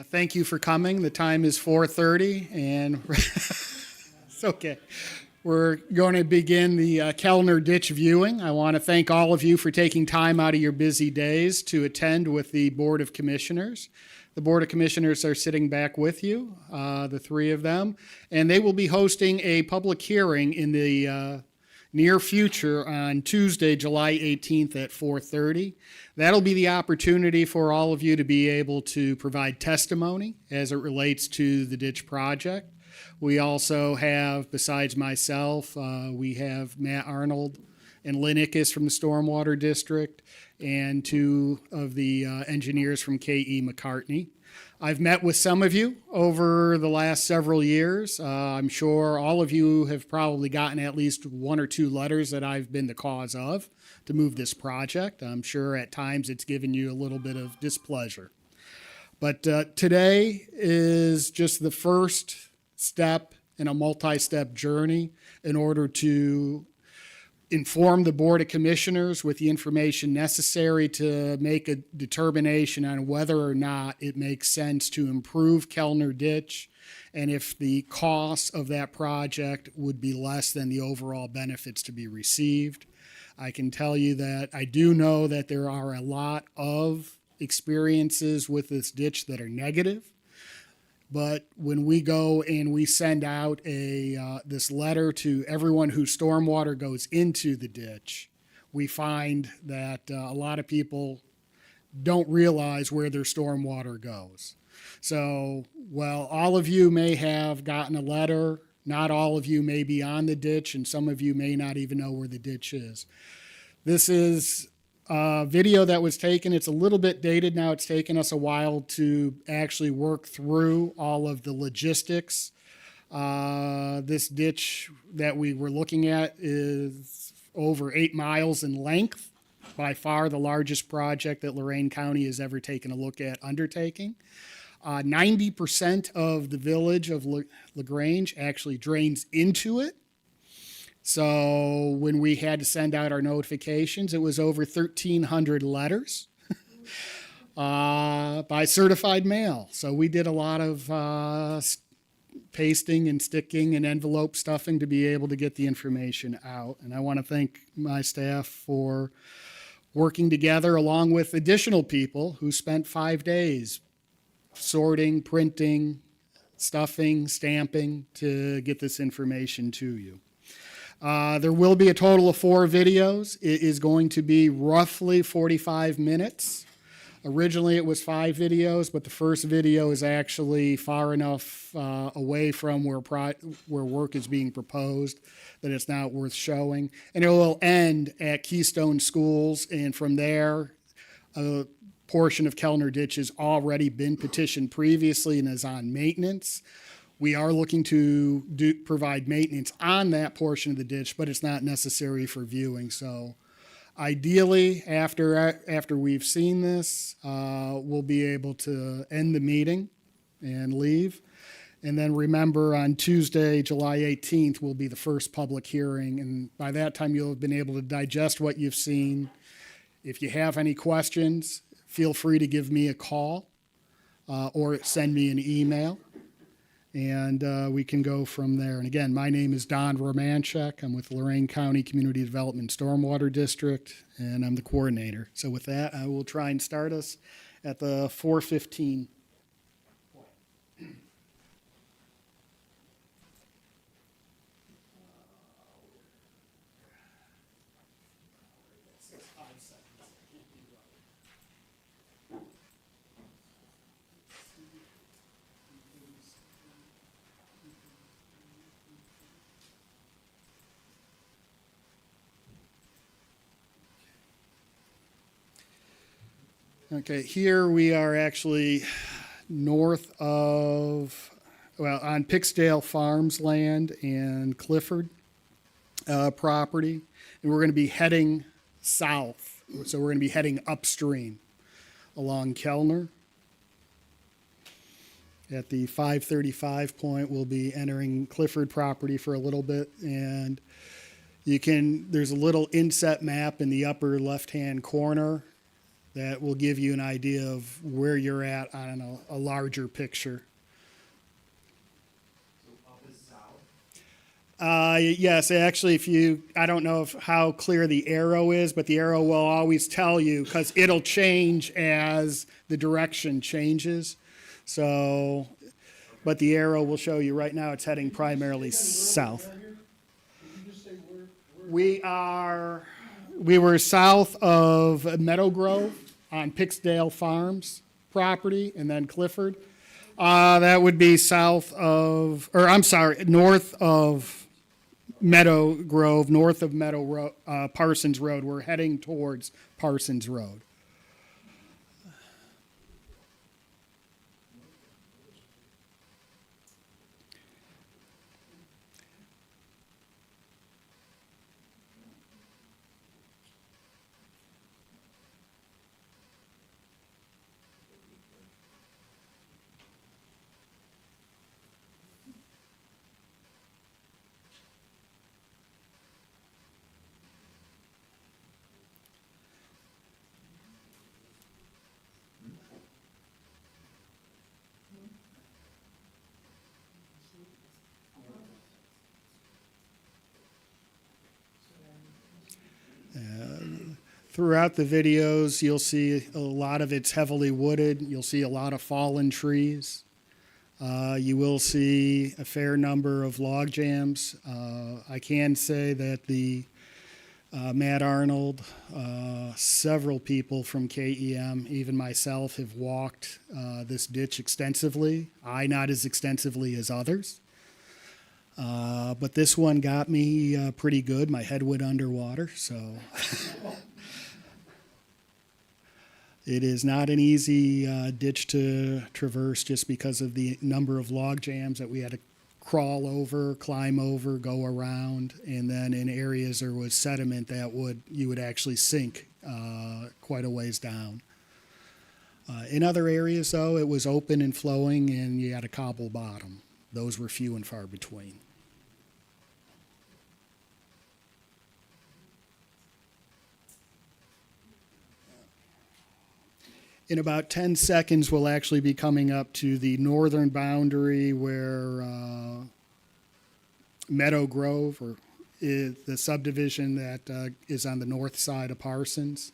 Thank you for coming. The time is 4:30, and it's okay. We're going to begin the Kelner Ditch Viewing. I want to thank all of you for taking time out of your busy days to attend with the Board of Commissioners. The Board of Commissioners are sitting back with you, the three of them, and they will be hosting a public hearing in the near future on Tuesday, July 18th at 4:30. That'll be the opportunity for all of you to be able to provide testimony as it relates to the ditch project. We also have, besides myself, we have Matt Arnold and Lynn Ickes from the Stormwater District and two of the engineers from K.E. McCartney. I've met with some of you over the last several years. I'm sure all of you have probably gotten at least one or two letters that I've been the cause of to move this project. I'm sure at times it's given you a little bit of displeasure. But today is just the first step in a multi-step journey in order to inform the Board of Commissioners with the information necessary to make a determination on whether or not it makes sense to improve Kelner Ditch and if the cost of that project would be less than the overall benefits to be received. I can tell you that I do know that there are a lot of experiences with this ditch that are negative. But when we go and we send out this letter to everyone whose stormwater goes into the ditch, we find that a lot of people don't realize where their stormwater goes. So while all of you may have gotten a letter, not all of you may be on the ditch, and some of you may not even know where the ditch is. This is a video that was taken. It's a little bit dated now. It's taken us a while to actually work through all of the logistics. This ditch that we were looking at is over 8 miles in length, by far the largest project that Lorain County has ever taken a look at undertaking. 90% of the village of LaGrange actually drains into it. So when we had to send out our notifications, it was over 1,300 letters by certified mail. So we did a lot of pasting and sticking and envelope stuffing to be able to get the information out. And I want to thank my staff for working together along with additional people who spent 5 days sorting, printing, stuffing, stamping to get this information to you. There will be a total of 4 videos. It is going to be roughly 45 minutes. Originally it was 5 videos, but the first video is actually far enough away from where work is being proposed that it's not worth showing. And it will end at Keystone Schools, and from there, a portion of Kelner Ditch has already been petitioned previously and is on maintenance. We are looking to provide maintenance on that portion of the ditch, but it's not necessary for viewing. So ideally, after we've seen this, we'll be able to end the meeting and leave. And then remember, on Tuesday, July 18th, will be the first public hearing. And by that time, you'll have been able to digest what you've seen. If you have any questions, feel free to give me a call or send me an email. And we can go from there. And again, my name is Don Romanchek. I'm with Lorain County Community Development Stormwater District, and I'm the coordinator. So with that, I will try and start us at the 4:15. Okay, here we are actually north of, well, on Pixdale Farms land and Clifford property, and we're going to be heading south. So we're going to be heading upstream along Kelner. At the 535 point, we'll be entering Clifford property for a little bit, and there's a little inset map in the upper left-hand corner that will give you an idea of where you're at on a larger picture. Yes, actually, I don't know how clear the arrow is, but the arrow will always tell you because it'll change as the direction changes. So, but the arrow will show you right now it's heading primarily south. We were south of Meadow Grove on Pixdale Farms property, and then Clifford. That would be north of Meadow Grove, north of Parsons Road. We're heading towards Parsons Road. Throughout the videos, you'll see a lot of it's heavily wooded. You'll see a lot of fallen trees. You will see a fair number of log jams. I can say that the Matt Arnold, several people from KEM, even myself, have walked this ditch extensively. Not as extensively as others. But this one got me pretty good. My head went underwater, so it is not an easy ditch to traverse just because of the number of log jams that we had to crawl over, climb over, go around, and then in areas there was sediment that you would actually sink quite a ways down. In other areas, though, it was open and flowing, and you had a cobble bottom. Those were few and far between. In about 10 seconds, we'll actually be coming up to the northern boundary where Meadow Grove, or the subdivision that is on the north side of Parsons.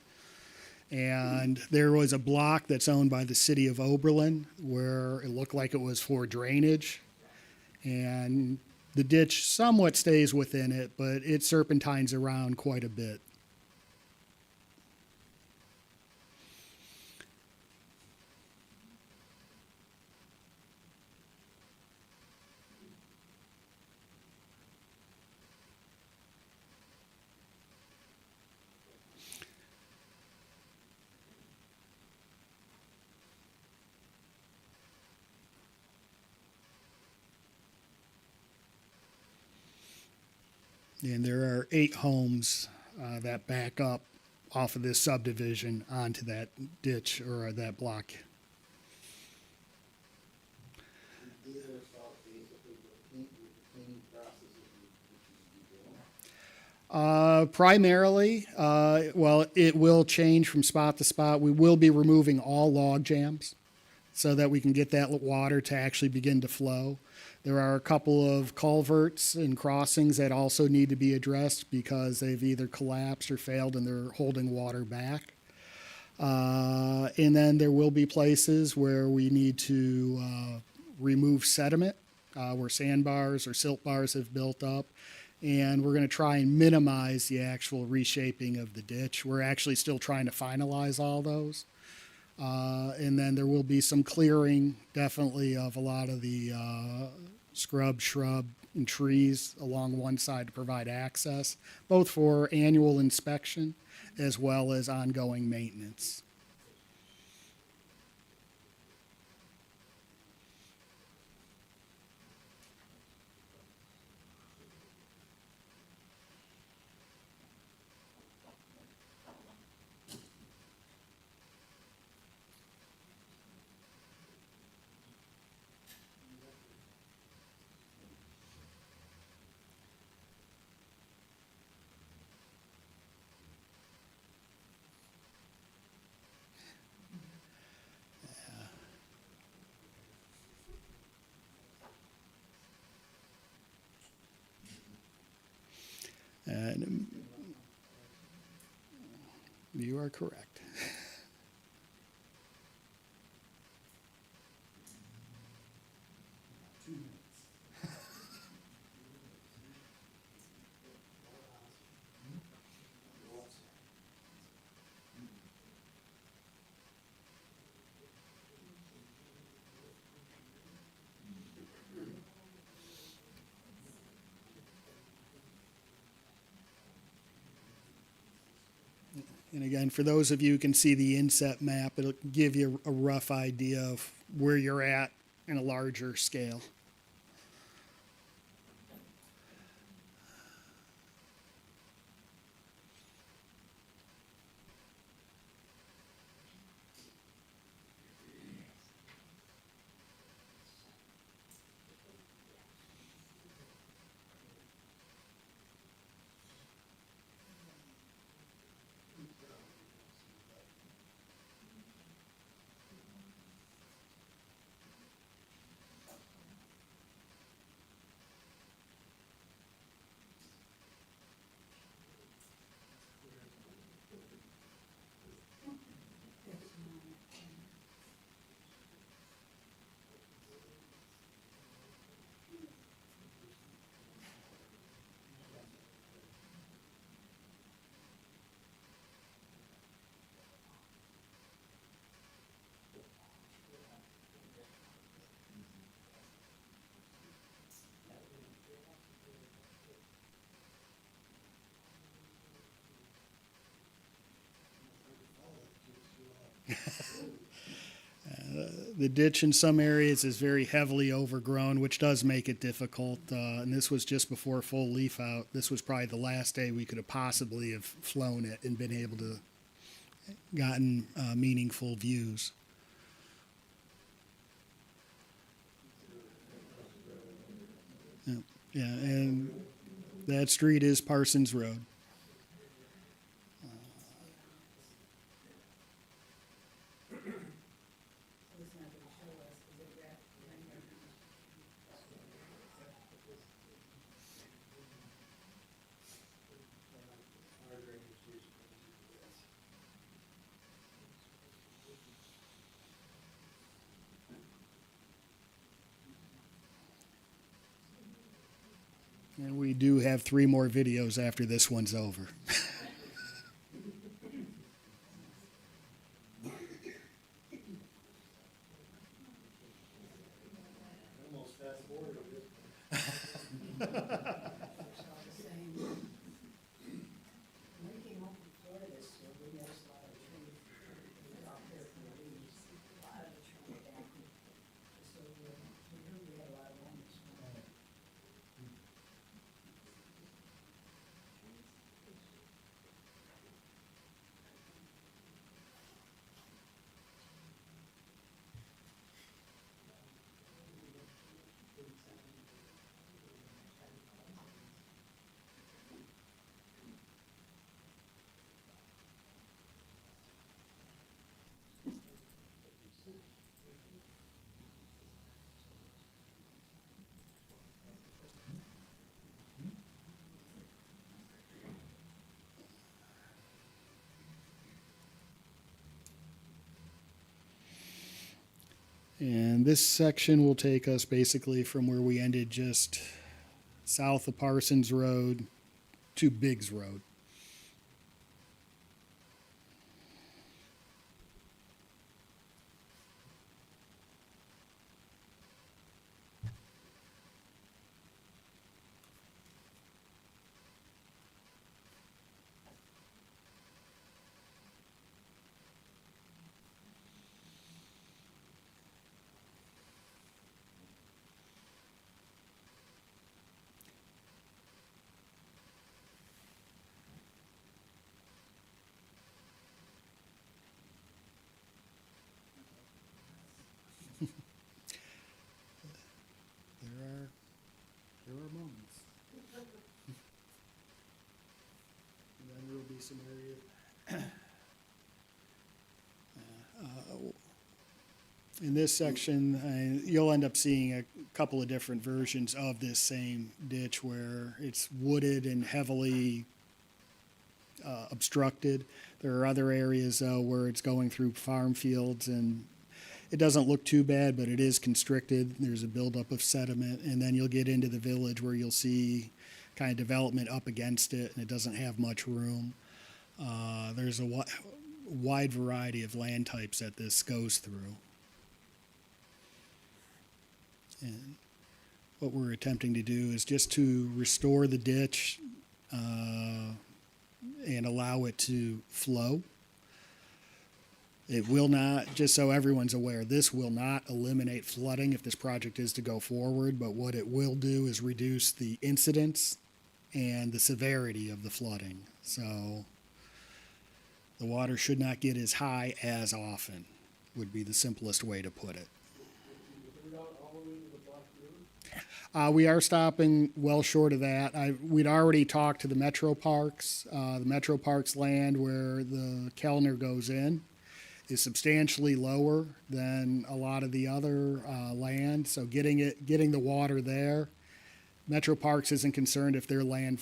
And there was a block that's owned by the city of Oberlin where it looked like it was for drainage. And the ditch somewhat stays within it, but it serpentines around quite a bit. And there are 8 homes that back up off of this subdivision onto that ditch or that block. Primarily, well, it will change from spot to spot. We will be removing all log jams so that we can get that water to actually begin to flow. There are a couple of culverts and crossings that also need to be addressed because they've either collapsed or failed and they're holding water back. And then there will be places where we need to remove sediment, where sandbars or silt bars have built up. And we're going to try and minimize the actual reshaping of the ditch. We're actually still trying to finalize all those. And then there will be some clearing, definitely, of a lot of the scrub, shrub, and trees along one side to provide access, both for annual inspection as well as ongoing maintenance. And you are correct. And again, for those of you who can see the inset map, it'll give you a rough idea of where you're at in a larger scale. The ditch in some areas is very heavily overgrown, which does make it difficult. And this was just before full leaf out. This was probably the last day we could have possibly have flown it and been able to gotten meaningful views. Yeah, and that street is Parsons Road. And we do have 3 more videos after this one's over. And this section will take us basically from where we ended just south of Parsons Road to Biggs Road. There are moments. And then there will be some area. In this section, you'll end up seeing a couple of different versions of this same ditch where it's wooded and heavily obstructed. There are other areas where it's going through farm fields, and it doesn't look too bad, but it is constricted. There's a buildup of sediment, and then you'll get into the village where you'll see kind of development up against it, and it doesn't have much room. There's a wide variety of land types that this goes through. And what we're attempting to do is just to restore the ditch and allow it to flow. It will not, just so everyone's aware, this will not eliminate flooding if this project is to go forward, but what it will do is reduce the incidence and the severity of the flooding. So the water should not get as high as often, would be the simplest way to put it. We are stopping well short of that. We'd already talked to the Metro Parks. The Metro Parks land where the Kelner goes in is substantially lower than a lot of the other land. So getting the water there, Metro Parks isn't concerned if their land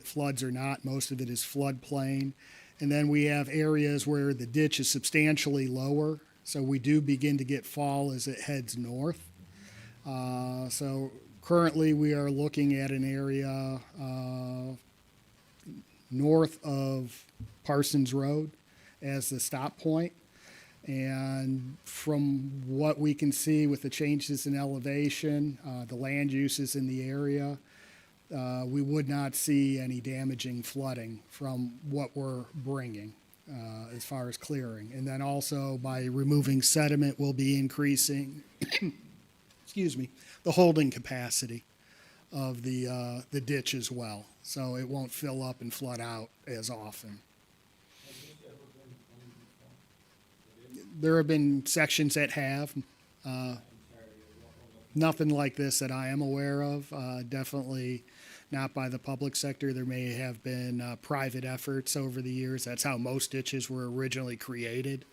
floods or not. Most of it is floodplain. And then we have areas where the ditch is substantially lower. So we do begin to get fall as it heads north. So currently, we are looking at an area north of Parsons Road as the stop point. And from what we can see with the changes in elevation, the land uses in the area, we would not see any damaging flooding from what we're bringing as far as clearing. And then also by removing sediment, we'll be increasing excuse me, the holding capacity of the ditch as well. So it won't fill up and flood out as often. There have been sections that have. Nothing like this that I am aware of. Definitely not by the public sector. There may have been private efforts over the years. That's how most ditches were originally created.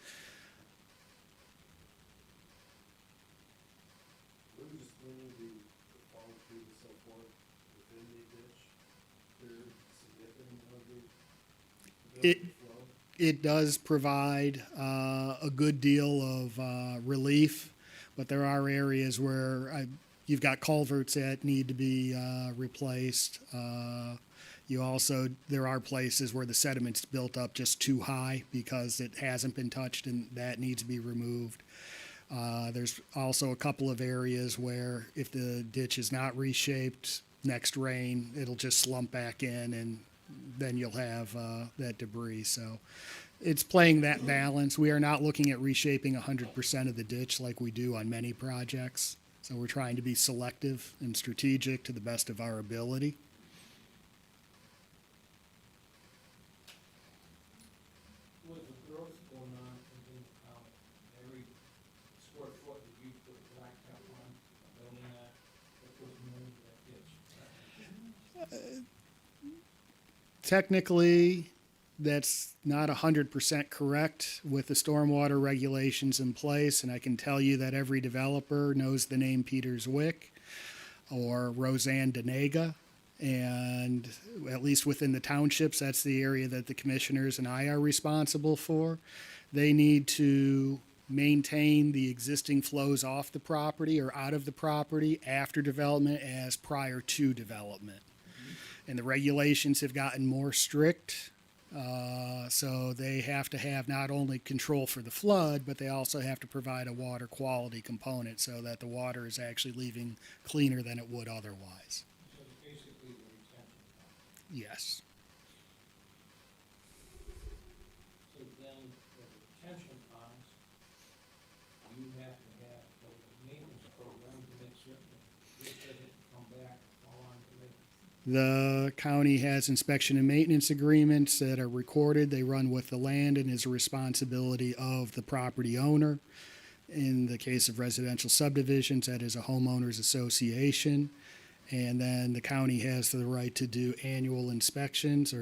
It does provide a good deal of relief, but there are areas where you've got culverts that need to be replaced. There are places where the sediment's built up just too high because it hasn't been touched, and that needs to be removed. There's also a couple of areas where if the ditch is not reshaped, next rain, it'll just slump back in, and then you'll have that debris. So it's playing that balance. We are not looking at reshaping 100% of the ditch like we do on many projects. So we're trying to be selective and strategic to the best of our ability. With the growth going on in the town, every square foot that you put blacktop on, building that was moved that ditch. Technically, that's not 100% correct with the stormwater regulations in place, and I can tell you that every developer knows the name Peters Wick or Roseanne Denega, and at least within the townships, that's the area that the commissioners and I are responsible for. They need to maintain the existing flows off the property or out of the property after development as prior to development. And the regulations have gotten more strict, so they have to have not only control for the flood, but they also have to provide a water quality component so that the water is actually leaving cleaner than it would otherwise. So it's basically the retention pond. Yes. So then the retention ponds, you have to have a maintenance program to make certain that this doesn't come back and fall on the lake. The county has inspection and maintenance agreements that are recorded. They run with the land and is a responsibility of the property owner. In the case of residential subdivisions, that is a homeowners association. And then the county has the right to do annual inspections.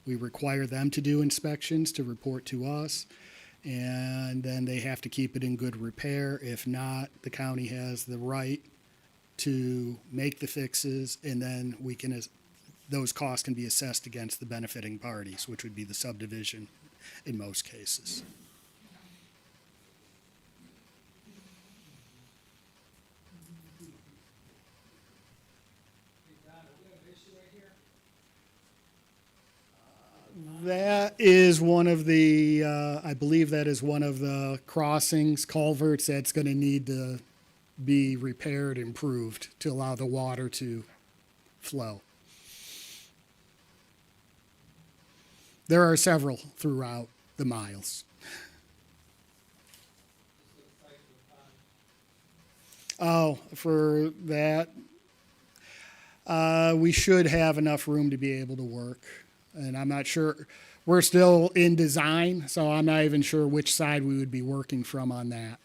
We require them to do inspections to report to us. and then they have to keep it in good repair. If not, the county has the right to make the fixes, and then those costs can be assessed against the benefiting parties, which would be the subdivision in most cases. That is one of the, I believe that is one of the crossings, culverts, that's going to need to be repaired, improved to allow the water to flow. There are several throughout the miles. Oh, for that, we should have enough room to be able to work. And I'm not sure, we're still in design, so I'm not even sure which side we would be working from on that.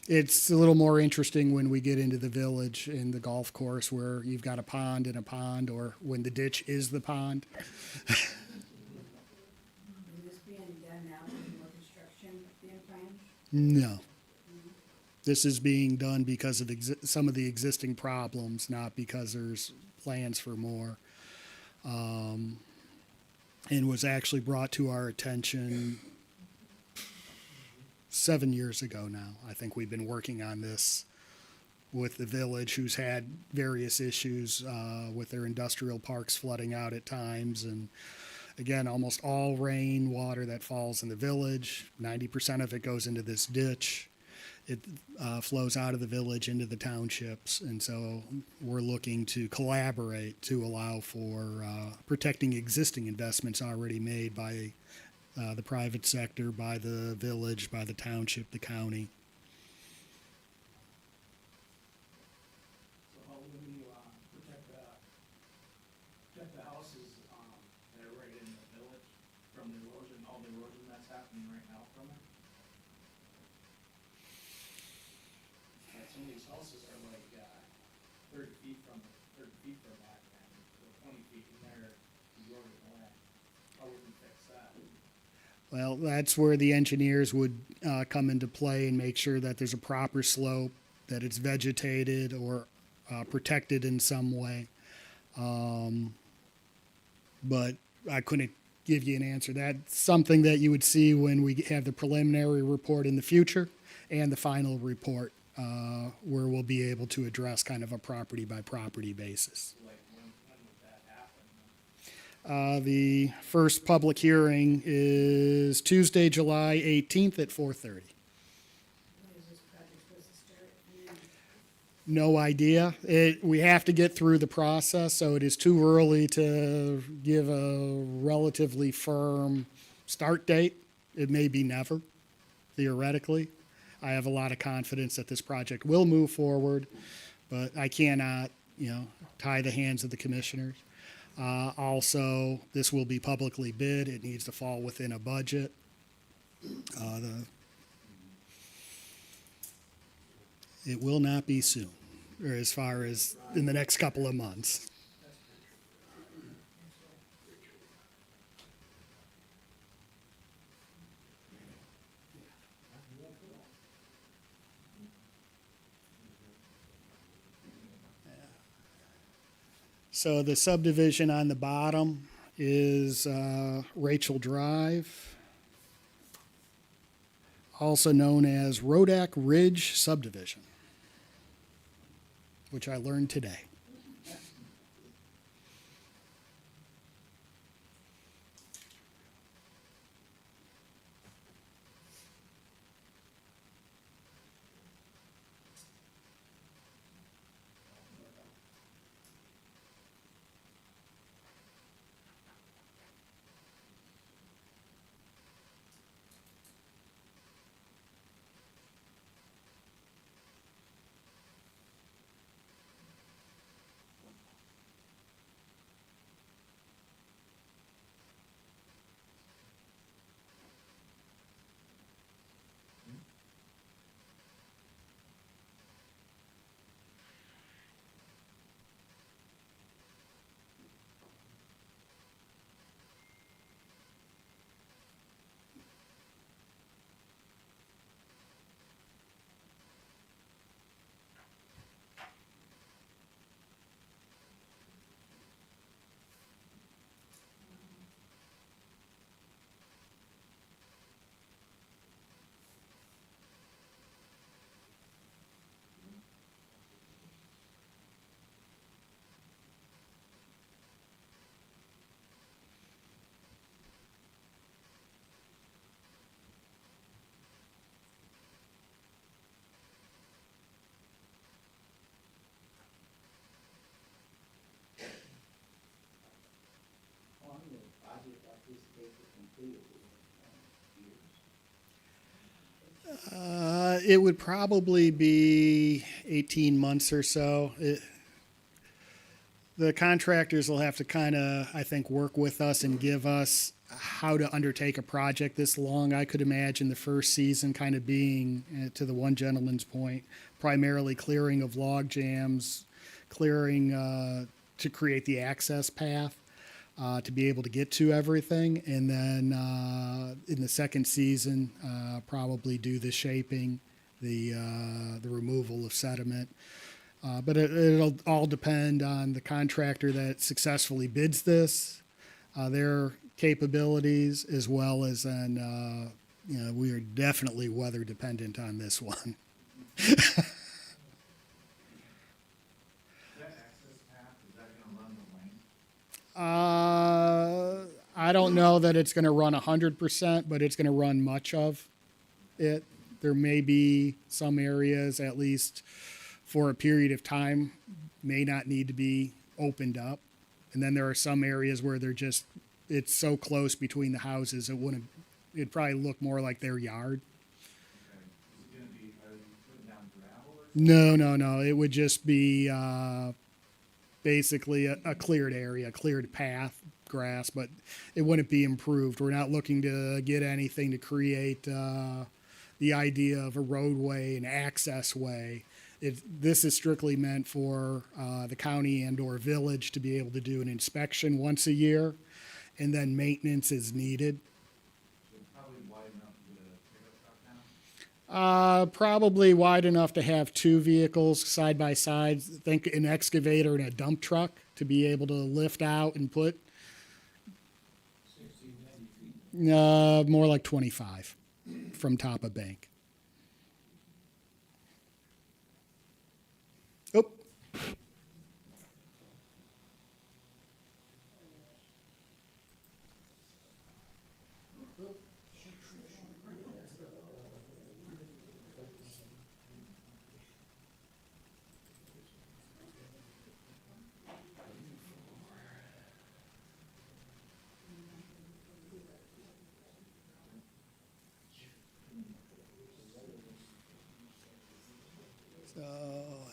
It's a little more interesting when we get into the village and the golf course where you've got a pond and a pond, or when the ditch is the pond. Is this being done now, with more construction being planned? No. This is being done because of some of the existing problems, not because there's plans for more. And was actually brought to our attention 7 years ago now. I think we've been working on this with the village, who's had various issues with their industrial parks flooding out at times. And again, almost all rain water that falls in the village, 90% of it goes into this ditch. It flows out of the village into the townships, and so we're looking to collaborate to allow for protecting existing investments already made by the private sector, by the village, by the township, the county. So how will you protect the houses that are right in the village from the erosion, all the erosion that's happening right now from it? Like some of these houses are like 30 feet from that, and 20 feet in there, eroded away. How would we fix that? Well, that's where the engineers would come into play and make sure that there's a proper slope, that it's vegetated or protected in some way. But I couldn't give you an answer. That's something that you would see when we have the preliminary report in the future and the final report, where we'll be able to address kind of a property by property basis. Like when would that happen? The first public hearing is Tuesday, July 18th at 4:30. When is this project supposed to start? No idea. We have to get through the process, so it is too early to give a relatively firm start date. It may be never, theoretically. I have a lot of confidence that this project will move forward, but I cannot, tie the hands of the commissioners. Also, this will be publicly bid. It needs to fall within a budget. It will not be soon, or as far as in the next couple of months. So the subdivision on the bottom is Rachel Drive, also known as Rodak Ridge Subdivision, which I learned today. It would probably be 18 months or so. The contractors will have to kind of, I think, work with us and give us how to undertake a project this long. I could imagine the first season kind of being, to the one gentleman's point, primarily clearing of log jams, clearing to create the access path to be able to get to everything. And then in the second season, probably do the shaping, the removal of sediment. But it'll all depend on the contractor that successfully bids this, their capabilities, as well as on, we are definitely weather dependent on this one. That access path, is that gonna run the lane? I don't know that it's going to run 100%, but it's going to run much of it. There may be some areas, at least for a period of time, may not need to be opened up. And then there are some areas where it's so close between the houses, it'd probably look more like their yard. Okay. Is it gonna be, are you putting down gravel or something? No. It would just be basically a cleared area, cleared path, grass, but it wouldn't be improved. We're not looking to get anything to create the idea of a roadway, an access way. This is strictly meant for the county and or village to be able to do an inspection once a year, and then maintenance is needed. So probably wide enough to get a pickup truck down? Probably wide enough to have two vehicles side by side. Think an excavator and a dump truck to be able to lift out and put 60, 90 feet. more like 25 from top of bank. Oh.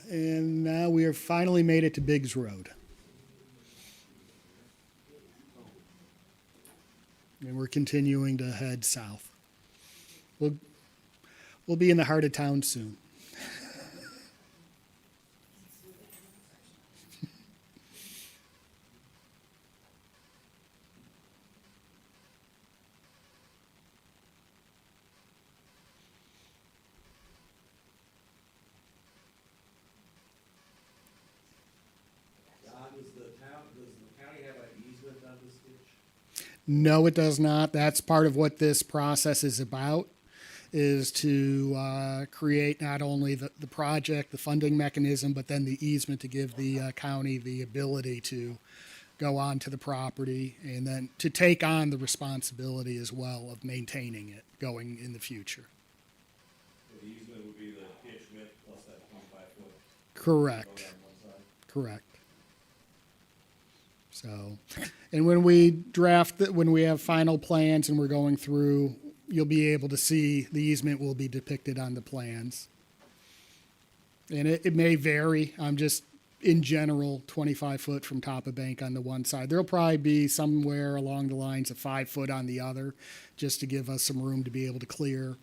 And now we have finally made it to Biggs Road. And we're continuing to head south. We'll be in the heart of town soon. Don, does the county have an easement on this ditch? No, it does not. That's part of what this process is about, is to create not only the project, the funding mechanism, but then the easement to give the county the ability to go onto the property and then to take on the responsibility as well of maintaining it going in the future. The easement would be the ditch width plus that 25-foot Correct. road on one side? Correct. So, and when we have final plans and we're going through, you'll be able to see the easement will be depicted on the plans. And it may vary. I'm just, in general, 25 foot from top of bank on the one side. There'll probably be somewhere along the lines of 5 foot on the other, just to give us some room to be able to clear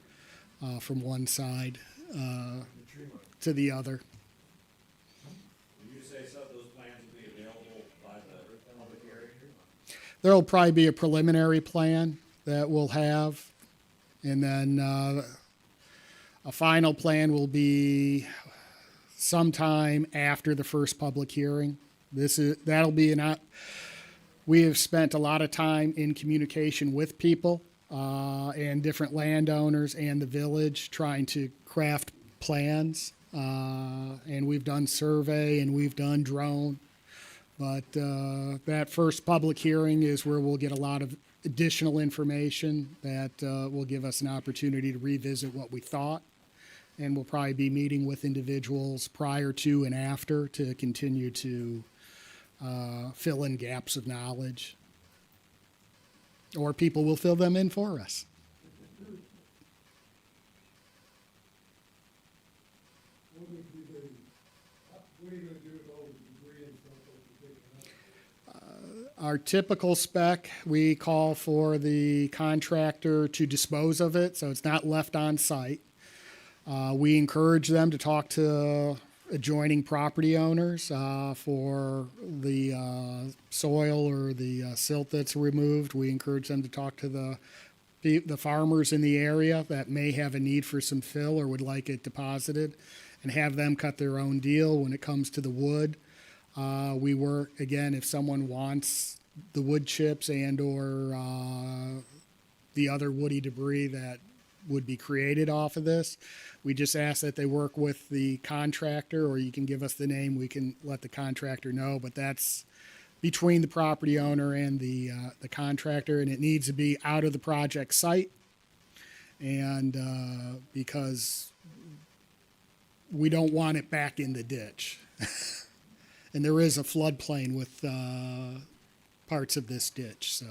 from one side to the other. Did you say some of those plans will be available by the public hearing? There'll probably be a preliminary plan that we'll have, and then a final plan will be sometime after the first public hearing. That'll be we have spent a lot of time in communication with people and different landowners and the village trying to craft plans, and we've done survey and we've done drone. But that first public hearing is where we'll get a lot of additional information that will give us an opportunity to revisit what we thought. And we'll probably be meeting with individuals prior to and after to continue to fill in gaps of knowledge. or people will fill them in for us. What would be the, what are you gonna do with all the debris and stuff that you're taking up? Our typical spec, we call for the contractor to dispose of it, so it's not left on site. We encourage them to talk to adjoining property owners for the soil or the silt that's removed. We encourage them to talk to the farmers in the area that may have a need for some fill or would like it deposited, and have them cut their own deal when it comes to the wood. We work, again, if someone wants the wood chips and or the other woody debris that would be created off of this, we just ask that they work with the contractor, or you can give us the name, we can let the contractor know, but that's between the property owner and the contractor, and it needs to be out of the project site. And because we don't want it back in the ditch. And there is a floodplain with parts of this ditch, so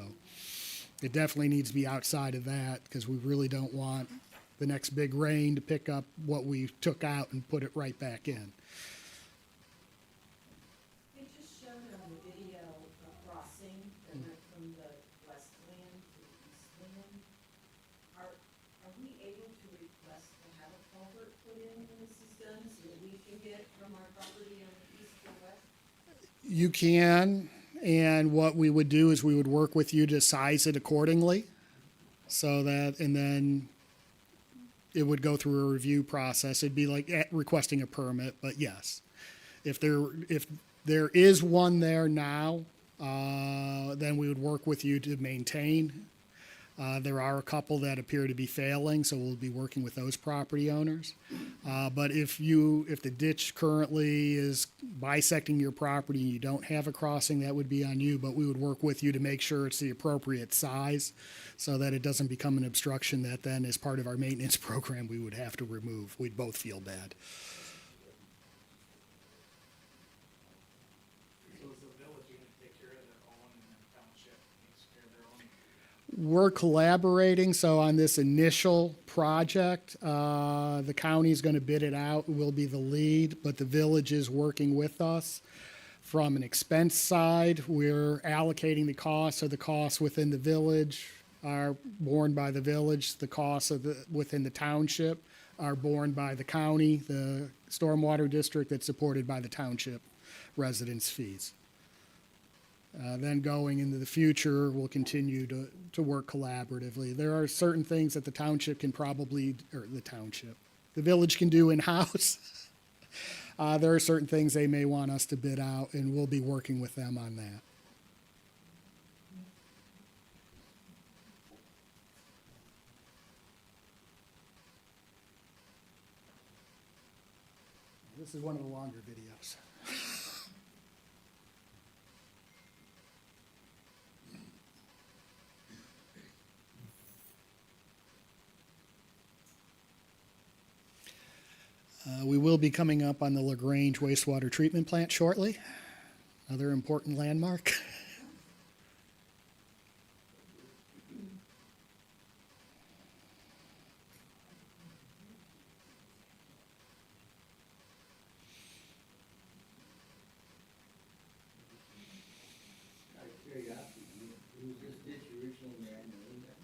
it definitely needs to be outside of that, because we really don't want the next big rain to pick up what we took out and put it right back in. They just showed on the video a crossing that went from the west land to the east land. Are we able to request to have a culvert put in when this is done, so that we can get from our property on the east or west? You can, and what we would do is we would work with you to size it accordingly, so that, and then it would go through a review process. It'd be like requesting a permit, but yes. If there is one there now, then we would work with you to maintain. There are a couple that appear to be failing, so we'll be working with those property owners. But if the ditch currently is bisecting your property and you don't have a crossing, that would be on you, but we would work with you to make sure it's the appropriate size so that it doesn't become an obstruction that then, as part of our maintenance program, we would have to remove. We'd both feel bad. So is the village gonna take care of their own and then township takes care of their own? We're collaborating, so on this initial project, the county's going to bid it out, we'll be the lead, but the village is working with us. From an expense side, we're allocating the costs, so the costs within the village are borne by the village, the costs within the township are borne by the county, the stormwater district that's supported by the township residents' fees. Then going into the future, we'll continue to work collaboratively. There are certain things that the township can probably, or the village can do in-house. There are certain things they may want us to bid out, and we'll be working with them on that. This is one of the longer videos. We will be coming up on the LaGrange wastewater treatment plant shortly. Another important landmark. Out of curiosity, was this ditch originally man-made then?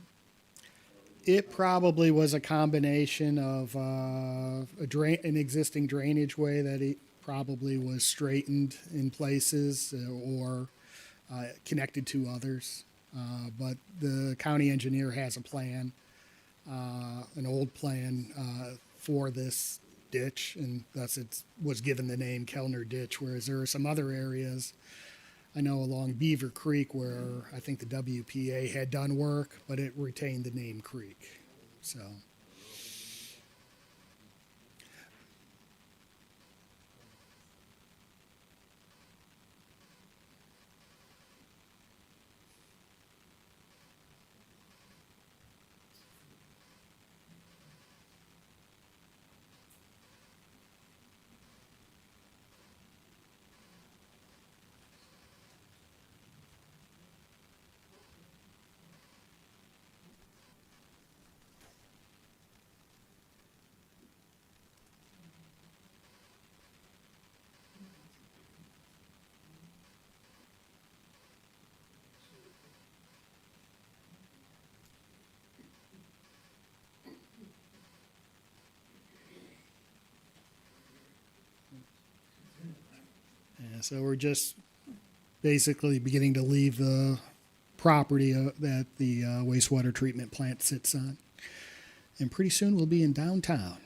It probably was a combination of an existing drainage way that it probably was straightened in places or connected to others. But the county engineer has a plan, an old plan for this ditch, and thus it was given the name Kelner Ditch, whereas there are some other areas, I know along Beaver Creek, where I think the WPA had done work, but it retained the name Creek, so. Yeah, so we're just basically beginning to leave the property that the wastewater treatment plant sits on. And pretty soon we'll be in downtown.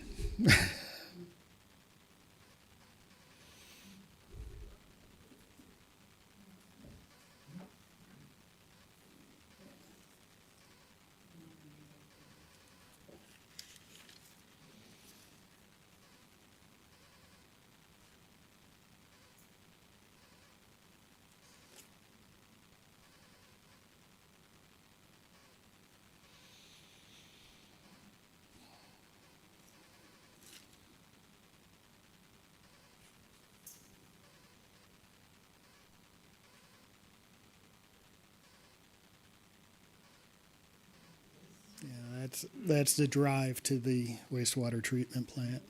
Yeah, that's the drive to the wastewater treatment plant.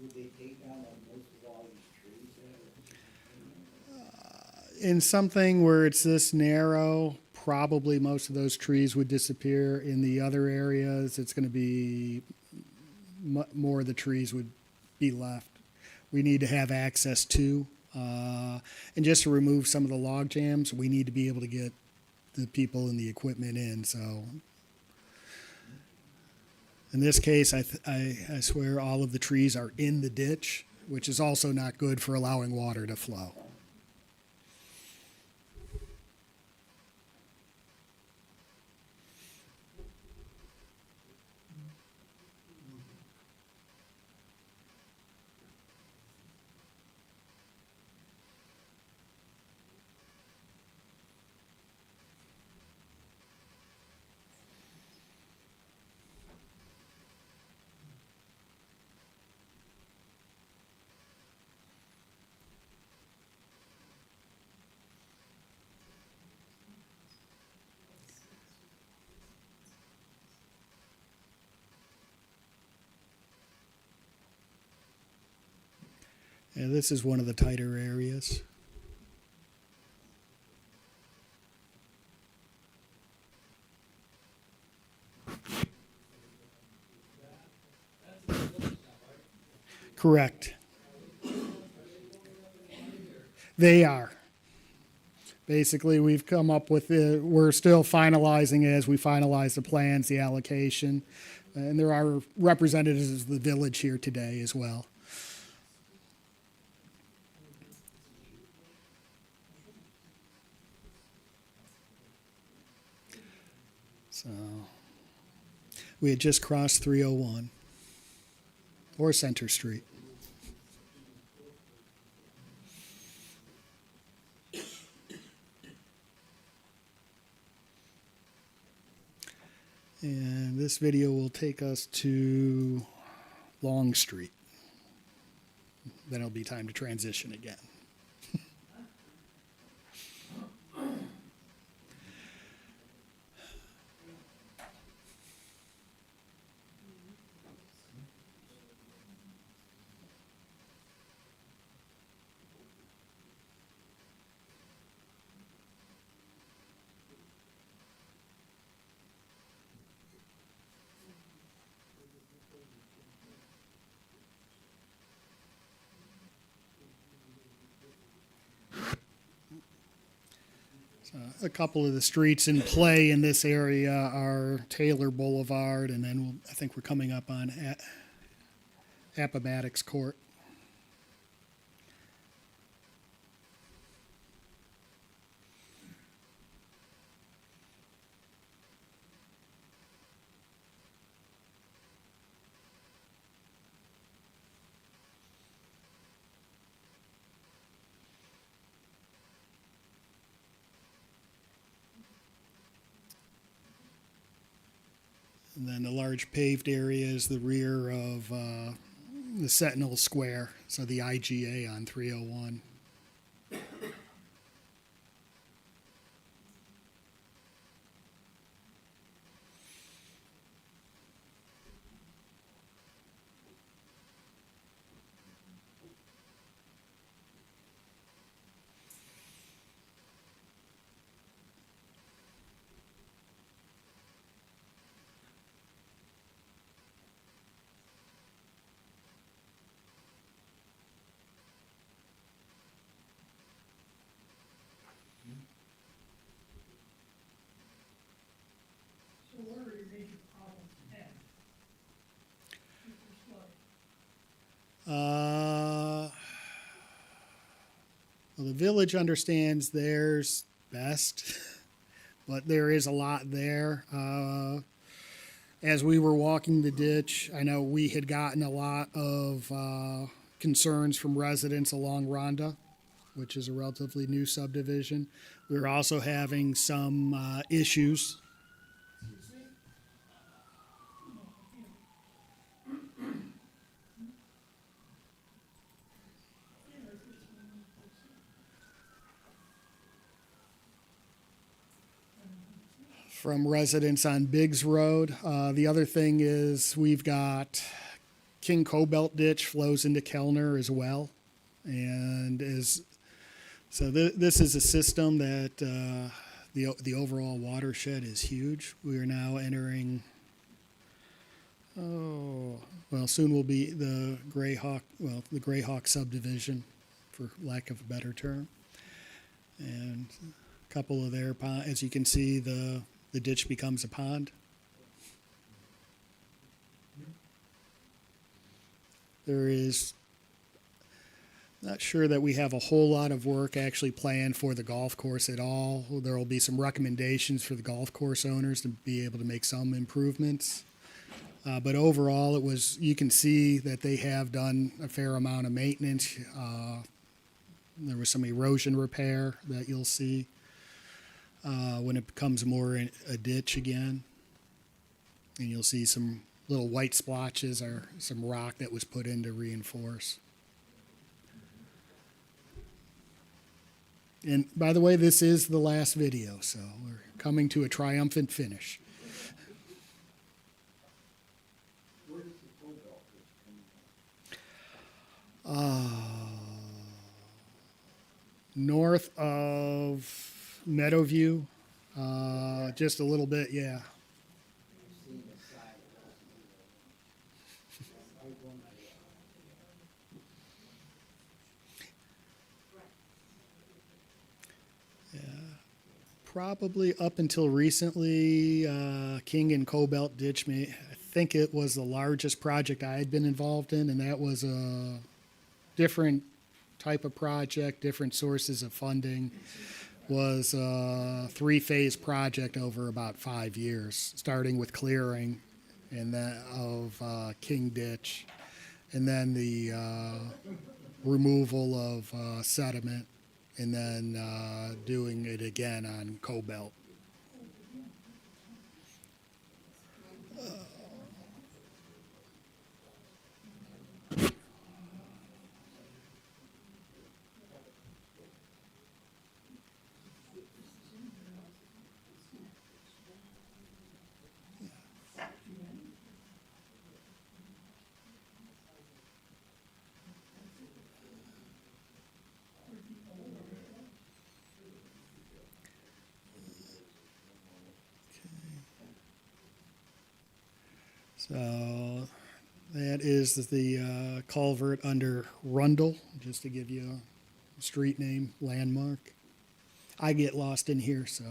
Would they take down like most of all these trees there? In something where it's this narrow, probably most of those trees would disappear. In the other areas, it's going to be more of the trees would be left. We need to have access to, and just to remove some of the log jams, we need to be able to get the people and the equipment in. So in this case, I swear all of the trees are in the ditch, which is also not good for allowing water to flow. And this is one of the tighter areas. Correct. They are. Basically, we've come up with we're still finalizing as we finalize the plans, the allocation. And there are representatives of the village here today as well. So we had just crossed 301 or Center Street. And this video will take us to Long Street. Then it'll be time to transition again. A couple of the streets in play in this area are Taylor Boulevard, and then I think we're coming up on Appomattox Court. And then the large paved area is the rear of the Sentinel Square, so the IGA on 301. the village understands theirs best, but there is a lot there. As we were walking the ditch, I know we had gotten a lot of concerns from residents along Rhonda, which is a relatively new subdivision. We were also having some issues. From residents on Biggs Road. The other thing is we've got King Cobalt Ditch flows into Kelner as well. And this is a system that the overall watershed is huge. We are now entering, soon will be the Greyhawk subdivision, for lack of a better term. And a couple of their ponds, as you can see, the ditch becomes a pond. There is, not sure that we have a whole lot of work actually planned for the golf course at all. There will be some recommendations for the golf course owners to be able to make some improvements. But overall, you can see that they have done a fair amount of maintenance. There was some erosion repair that you'll see when it becomes more a ditch again. And you'll see some little white splotches or some rock that was put in to reinforce. And by the way, this is the last video, so we're coming to a triumphant finish. Where does the Cobalt Ditch come from? North of Meadowview, just a little bit, yeah. Probably up until recently, King and Cobalt Ditch, I think it was the largest project I had been involved in, and that was a different type of project, different sources of funding. Was a 3-phase project over about 5 years, starting with clearing and then of King Ditch, and then the removal of sediment, and then doing it again on Cobalt. So that is the culvert under Rundle, just to give you a street name, landmark. I get lost in here, so.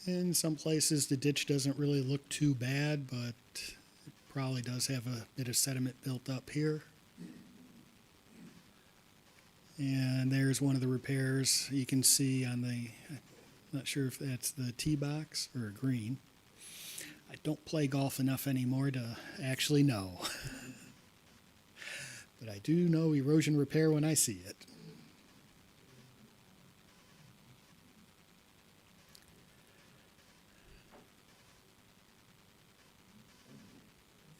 In some places, the ditch doesn't really look too bad, but it probably does have a bit of sediment built up here. And there's one of the repairs you can see on the, I'm not sure if that's the tee box or a green. I don't play golf enough anymore to actually know. But I do know erosion repair when I see it.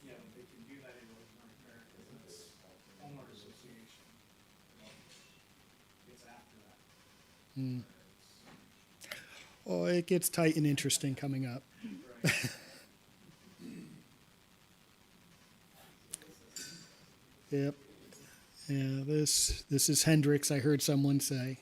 Yeah, but they can do that erosion repair because it's homeowner association. It's after that. Hmm. Oh, it gets tight and interesting coming up. Right. Yep. Yeah, this is Hendrix, I heard someone say.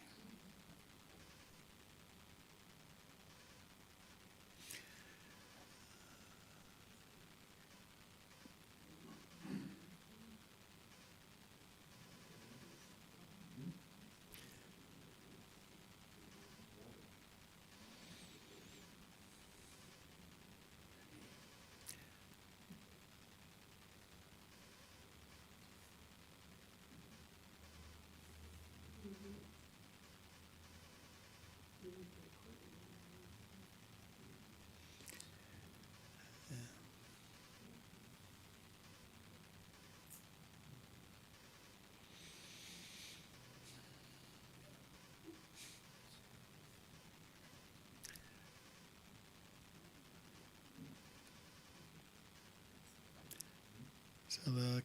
So the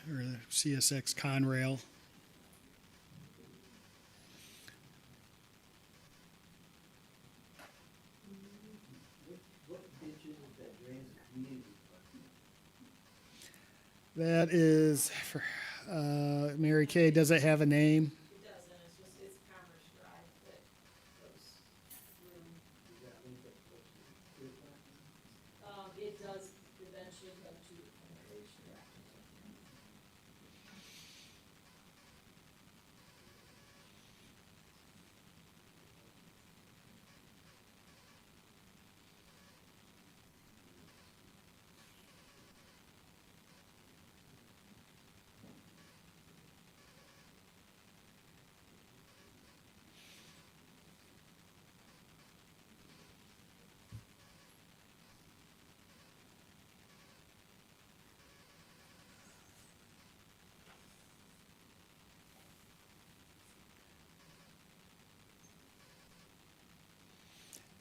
the CSX Conrail. What ditch is it that drains the community park? That is, for, Mary Kay, does it have a name? It doesn't, it's just, it's Commerce Drive that goes through. Does that link up close to the sewer plant? It does eventually go to the Kelner Ditch Viewing.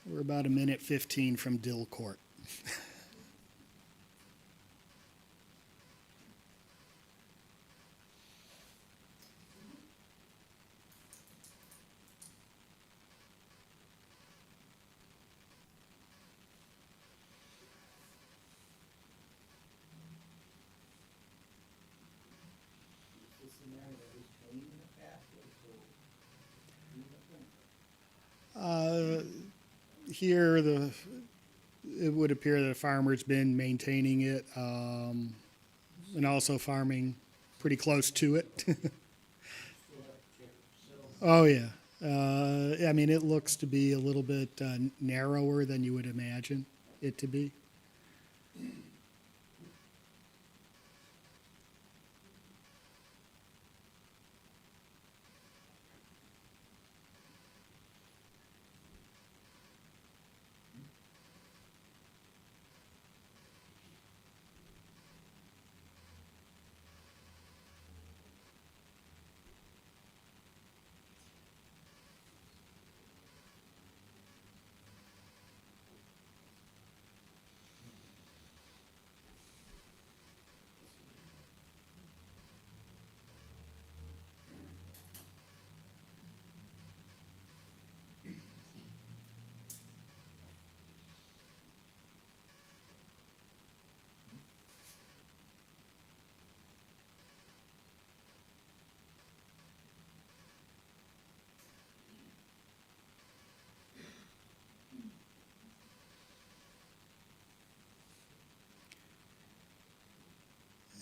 We're about a minute 15 from Dill Court. Is this an area that was cleaned in the past, or so? Here, it would appear that a farmer's been maintaining it, and also farming pretty close to it. Oh, yeah. I mean, it looks to be a little bit narrower than you would imagine it to be.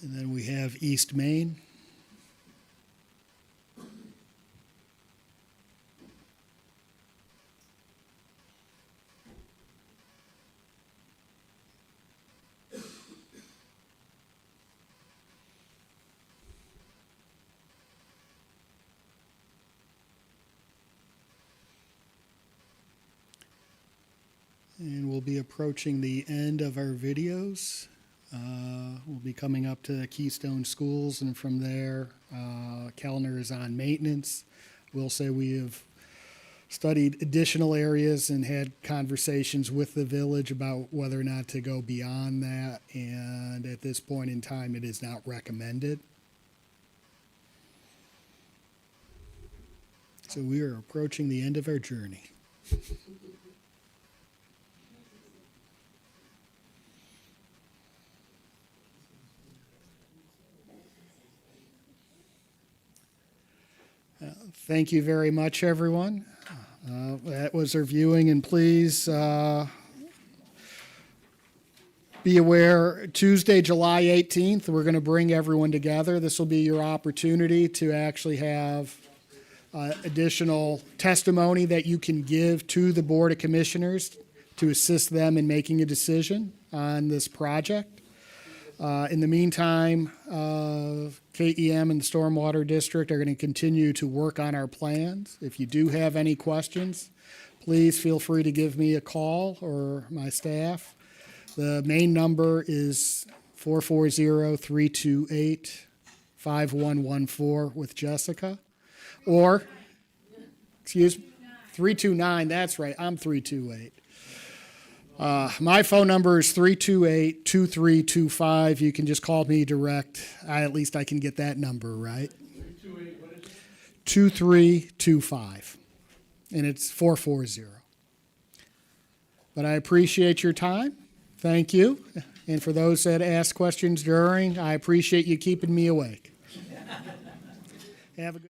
And then we have East Main. And we'll be approaching the end of our videos. We'll be coming up to Keystone Schools, and from there, Kelner is on maintenance. We'll say we have studied additional areas and had conversations with the village about whether or not to go beyond that, and at this point in time, it is not recommended. So we are approaching the end of our journey. Thank you very much, everyone. That was our viewing, and please be aware, Tuesday, July 18th, we're going to bring everyone together. This will be your opportunity to actually have additional testimony that you can give to the Board of Commissioners to assist them in making a decision on this project. In the meantime, KEM and the Stormwater District are going to continue to work on our plans. If you do have any questions, please feel free to give me a call or my staff. The main number is 440-328-5114 with Jessica. Or, 329, that's right, I'm 328. My phone number is 328-2325. You can just call me direct. At least I can get that number right. 328, what is it? 2325. And it's 440. But I appreciate your time. Thank you. And for those that ask questions during, I appreciate you keeping me awake. Have a good